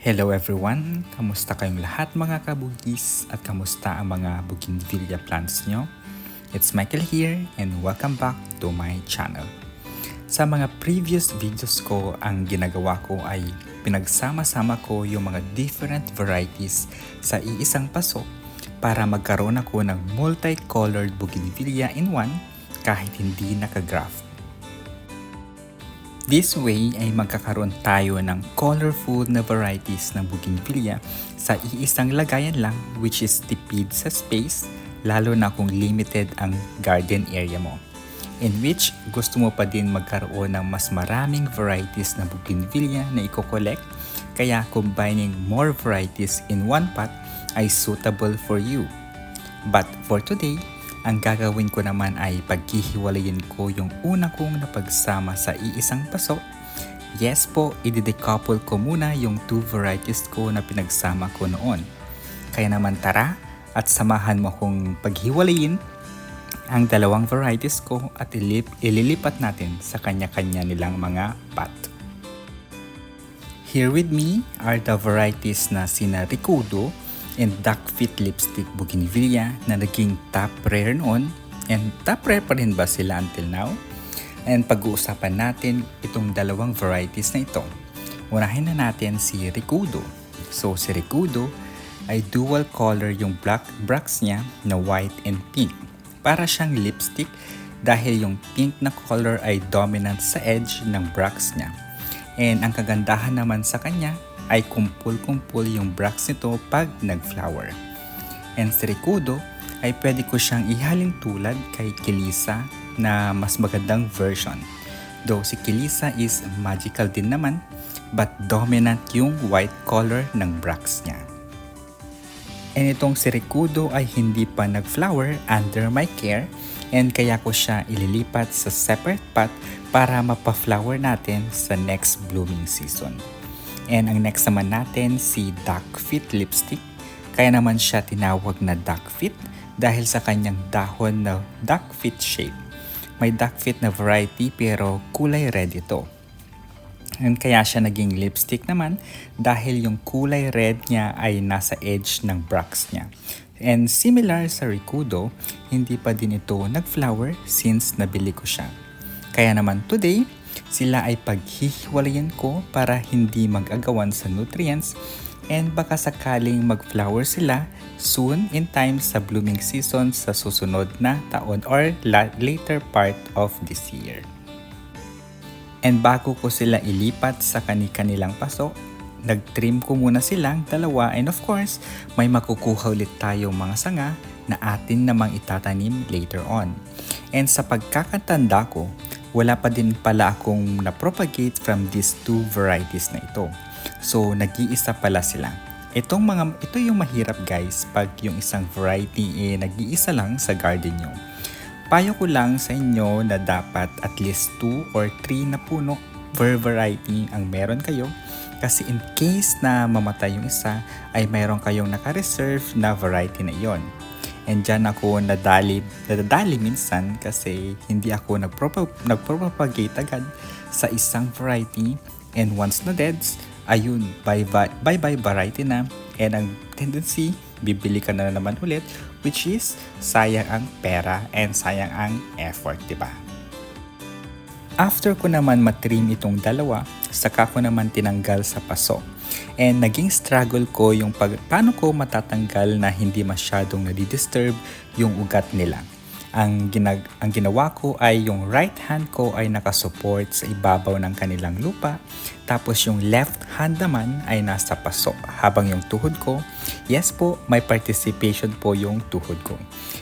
Hello everyone! Kamusta kayong lahat mga kabugis at kamusta ang mga bougainvillea plants nyo? It's Michael here and welcome back to my channel. Sa mga previous videos ko, ang ginagawa ko ay pinagsama-sama ko yung mga different varieties sa iisang paso para magkaroon ako ng multicolored bougainvillea in one kahit hindi nakagraft. This way ay magkakaroon tayo ng colorful na varieties ng bougainvillea sa iisang lagayan lang, which is tipid sa space, lalo na kung limited ang garden area mo. In which gusto mo pa din magkaroon ng mas maraming varieties ng bougainvillea na i-collect, kaya combining more varieties in one pot ay suitable for you. But for today, ang gagawin ko naman ay paghihiwalayin ko yung una kong napagsama sa iisang paso. Yes po, i-decouple ko muna yung two varieties ko na pinagsama ko noon. Kaya naman tara at samahan mo kong paghiwalayin ang dalawang varieties ko at ililipat natin sa kanya-kanya nilang mga pot. Here with me are the varieties na sina Ricudo and Duckfeet Lipstick Bougainvillea na naging top rare noon, and top rare pa rin ba sila until now? And pag-uusapan natin itong dalawang varieties na ito. Unahin na natin si Ricudo. So si Ricudo ay dual color yung black bracts niya na white and pink. Para siyang lipstick dahil yung pink na color ay dominant sa edge ng bracts niya. And ang kagandahan naman sa kanya ay kumpul-kumpul yung bracts nito pag nag-flower. And si Ricudo ay pwede ko siyang ihalin tulad kay Kilisa na mas magandang version. Though si Kilisa is magical din naman, but dominant yung white color ng bracts niya. And itong si Ricudo ay hindi pa nag-flower under my care, and kaya ko siya ililipat sa separate pot para mapa-flower natin sa next blooming season. And ang next naman natin si Duckfeet Lipstick. Kaya naman siya tinawag na Duckfeet dahil sa kanyang dahon na duckfeet shape. May duckfeet na variety pero kulay red ito. And kaya siya naging lipstick naman dahil yung kulay red niya ay nasa edge ng bracts niya. And similar sa Ricudo, hindi pa din ito nag-flower since nabili ko siya. Kaya naman today, sila ay paghihiwalayin ko para hindi mag-agawan sa nutrients, and baka sakaling mag-flower sila soon in time sa blooming season sa susunod na taon or later part of this year. And bago ko sila ilipat sa kani-kanilang paso, nag-trim ko muna silang dalawa, and of course, may makukuha ulit tayong mga sanga na atin namang itatanim later on. And sa pagkakatanda ko, wala pa din pala akong na-propagate from these two varieties na ito. So, nag-iisa pala sila. Ito yung mahirap guys pag yung isang variety nag-iisa lang sa garden nyo. Payo ko lang sa inyo na dapat at least 2 or 3 na puno per variety ang meron kayo, kasi in case na mamatay yung isa ay mayroon kayong naka-reserve na variety na iyon. And dyan ako nadali minsan kasi hindi ako nagpropagate agad sa isang variety, and once na deads, ayun, bye variety na, and ang tendency, bibili ka na naman ulit, which is sayang ang pera and sayang ang effort, diba? After ko naman matrim itong dalawa, saka ko naman tinanggal sa paso. And naging struggle ko yung paano ko matatanggal na hindi masyadong nadidisturb yung ugat nila. Ang ginawa ko ay yung right hand ko ay nakasupport sa ibabaw ng kanilang lupa, tapos yung left hand naman ay nasa paso, habang yung tuhod ko, yes po, may participation po yung tuhod ko.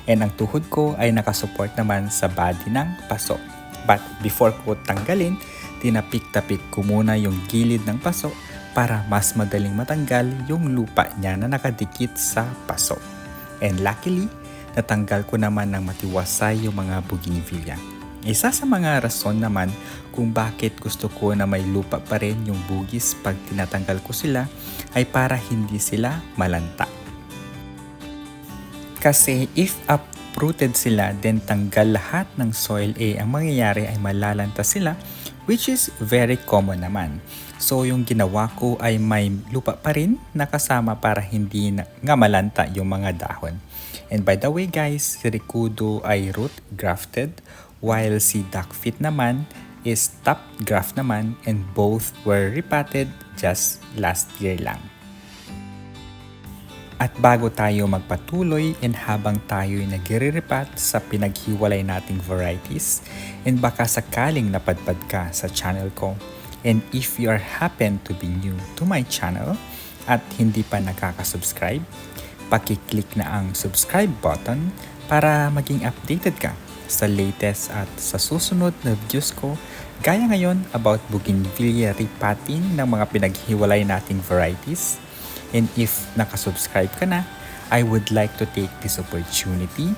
And ang tuhod ko ay nakasupport naman sa body ng paso. But before ko tanggalin, tinapik-tapik ko muna yung gilid ng paso para mas madaling matanggal yung lupa niya na nakadikit sa paso. And luckily, natanggal ko naman ng matiwasay yung mga bougainvillea. Isa sa mga rason naman kung bakit gusto ko na may lupa pa rin yung bugis pag tinatanggal ko sila ay para hindi sila malanta. Kasi if uprooted sila then tanggal lahat ng soil, ang mangyayari ay malalanta sila, which is very common naman. So yung ginawa ko ay may lupa pa rin nakasama para hindi nga malanta yung mga dahon. And by the way guys, si Rikudo ay root grafted while si Duckfeet naman is top graft naman, and both were repotted just last year lang. At bago tayo magpatuloy and habang tayo'y nagre-repat sa pinaghiwalay nating varieties and baka sakaling napadpad ka sa channel ko, and if you are happen to be new to my channel at hindi pa nakaka-subscribe, paki-click na ang subscribe button para maging updated ka sa latest at sa susunod na videos ko gaya ngayon about bougainvillea repotting ng mga pinaghiwalay nating varieties. And if nakasubscribe ka na, I would like to take this opportunity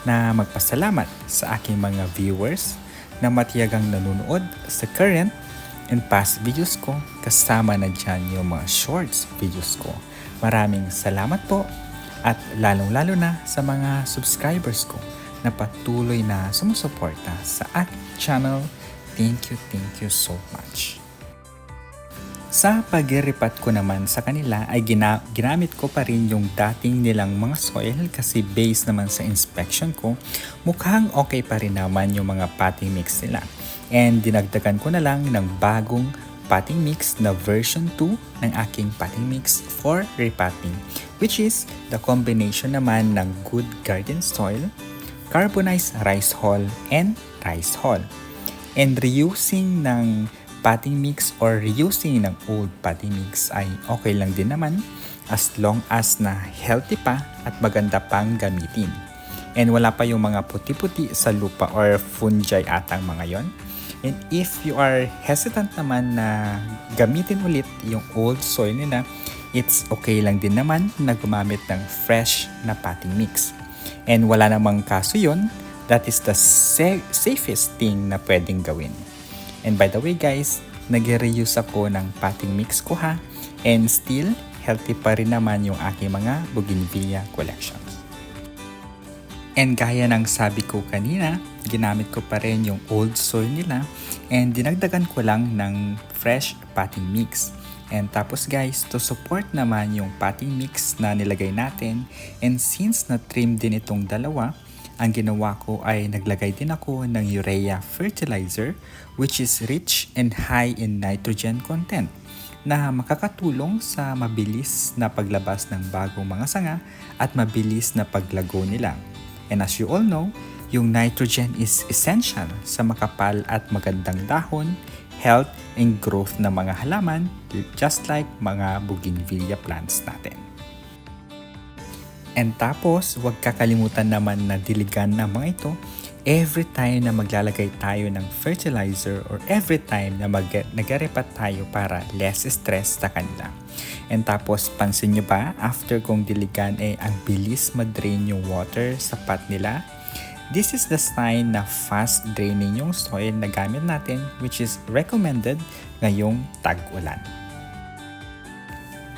na magpasalamat sa aking mga viewers na matiyagang nanonood sa current and past videos ko, kasama na dyan yung mga shorts videos ko. Maraming salamat po at lalong-lalo na sa mga subscribers ko na patuloy na sumusuporta sa aking channel. Thank you so much. Sa pag-repat ko naman sa kanila ay ginamit ko pa rin yung dating nilang mga soil kasi based naman sa inspection ko, mukhang okay pa rin naman yung mga potting mix nila. And dinagdagan ko na lang ng bagong potting mix na version 2 ng aking potting mix for repotting, which is the combination naman ng good garden soil, carbonized rice hull, and rice hull. And reusing ng potting mix or reusing ng old potting mix ay okay lang din naman as long as na healthy pa at maganda pang gamitin. And wala pa yung mga puti-puti sa lupa or fungi atang mga yon. And if you are hesitant naman na gamitin ulit yung old soil nila, it's okay lang din naman na gumamit ng fresh na potting mix. And wala namang kaso yun, that is the safest thing na pwedeng gawin. And by the way guys, nag-reuse ako ng potting mix ko ha, and still healthy pa rin naman yung aking mga bougainvillea collections. And gaya ng sabi ko kanina, ginamit ko pa rin yung old soil nila and dinagdagan ko lang ng fresh potting mix. And tapos guys, to support naman yung potting mix na nilagay natin, and since na-trim din itong dalawa, ang ginawa ko ay naglagay din ako ng urea fertilizer which is rich and high in nitrogen content na makakatulong sa mabilis na paglabas ng bagong mga sanga at mabilis na paglago nila. And as you all know, yung nitrogen is essential sa makapal at magandang dahon, health, and growth ng mga halaman just like mga bougainvillea plants natin. And tapos, huwag kakalimutan naman na diligan ng mga ito every time na maglalagay tayo ng fertilizer or every time na nag-repat tayo para less stress sa kanila. And tapos, pansin nyo ba, after kong diligan ang bilis ma-drain yung water sa pot nila? This is the sign na fast draining yung soil na gamit natin, which is recommended ngayong tag-ulan.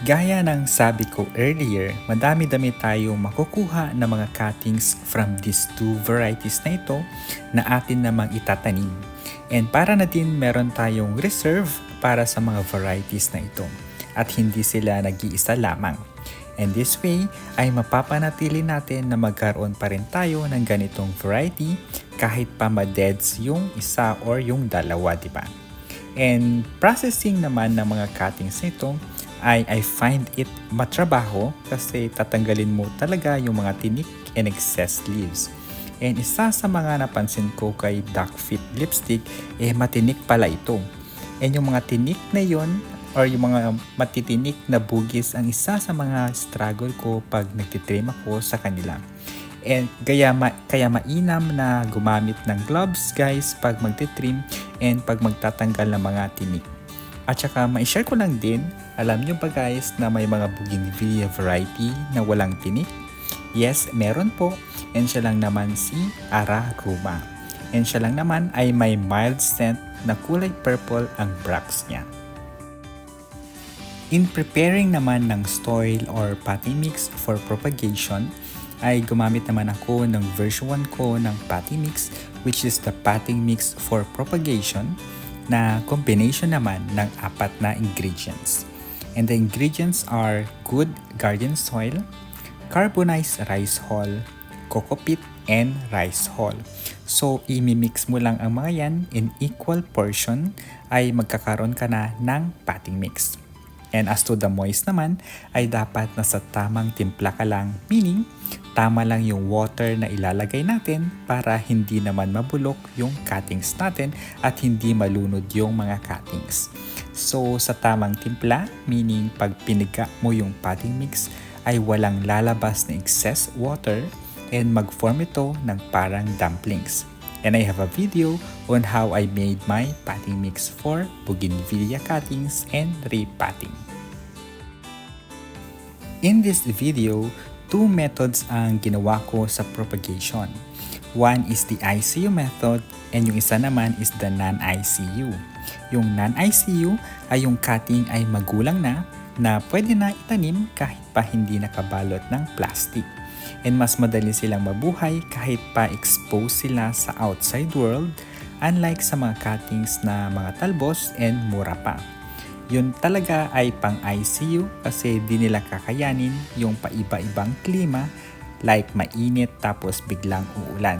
Gaya ng sabi ko earlier, madami-dami tayo makukuha ng mga cuttings from these two varieties na ito na atin namang itatanim. And para na din meron tayong reserve para sa mga varieties na ito at hindi sila nag-iisa lamang. And this way ay mapapanatili natin na magkaroon pa rin tayo ng ganitong variety kahit pa ma-deads yung isa or yung dalawa, diba? And processing naman ng mga cuttings nito I find it matrabaho kasi tatanggalin mo talaga yung mga tinik and excess leaves. And isa sa mga napansin ko kay Duckfeet lipstick, matinik pala ito. And yung mga tinik na yon or yung mga matitinik na bugis ang isa sa mga struggle ko pag nagtitrim ako sa kanila. And kaya mainam na gumamit ng gloves guys pag magtitrim and pag magtatanggal ng mga tinik. At saka ma-share ko lang din, alam nyo ba guys na may mga bougainvillea variety na walang tinik? Yes, meron po. And siya lang naman si Araruma. And siya lang naman ay may mild scent na kulay purple ang bracts niya. In preparing naman ng soil or potting mix for propagation, ay gumamit naman ako ng version 1 ko ng potting mix, which is the potting mix for propagation. na combination naman ng 4 na ingredients. And the ingredients are good garden soil, carbonized rice hull, coco peat, and rice hull. So, imimix mo lang ang mga yan in equal portion ay magkakaroon ka na ng potting mix. And as to the moist naman, ay dapat nasa tamang timpla ka lang, meaning tama lang yung water na ilalagay natin para hindi naman mabulok yung cuttings natin at hindi malunod yung mga cuttings. So, sa tamang timpla, meaning pag piniga mo yung potting mix, ay walang lalabas na excess water and mag-form ito ng parang dumplings. And I have a video on how I made my potting mix for bougainvillea cuttings and repotting. In this video, 2 methods ang ginawa ko sa propagation. One is the ICU method and yung isa naman is the non-ICU. Yung non-ICU ay yung cutting ay magulang na pwede na itanim kahit pa hindi nakabalot ng plastic. And mas madali silang mabuhay kahit pa expose sila sa outside world, unlike sa mga cuttings na mga talbos and mura pa. Yun talaga ay pang ICU kasi di nila kakayanin yung paiba-ibang klima like mainit tapos biglang uulan.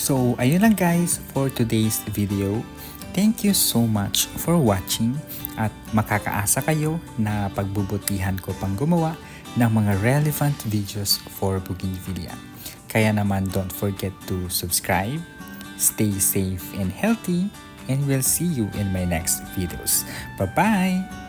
So, ayun lang guys for today's video. Thank you so much for watching at makakaasa kayo na pagbubutihan ko pang gumawa ng mga relevant videos for bougainvillea. Kaya naman don't forget to subscribe, stay safe and healthy, and we'll see you in my next videos. Bye-bye!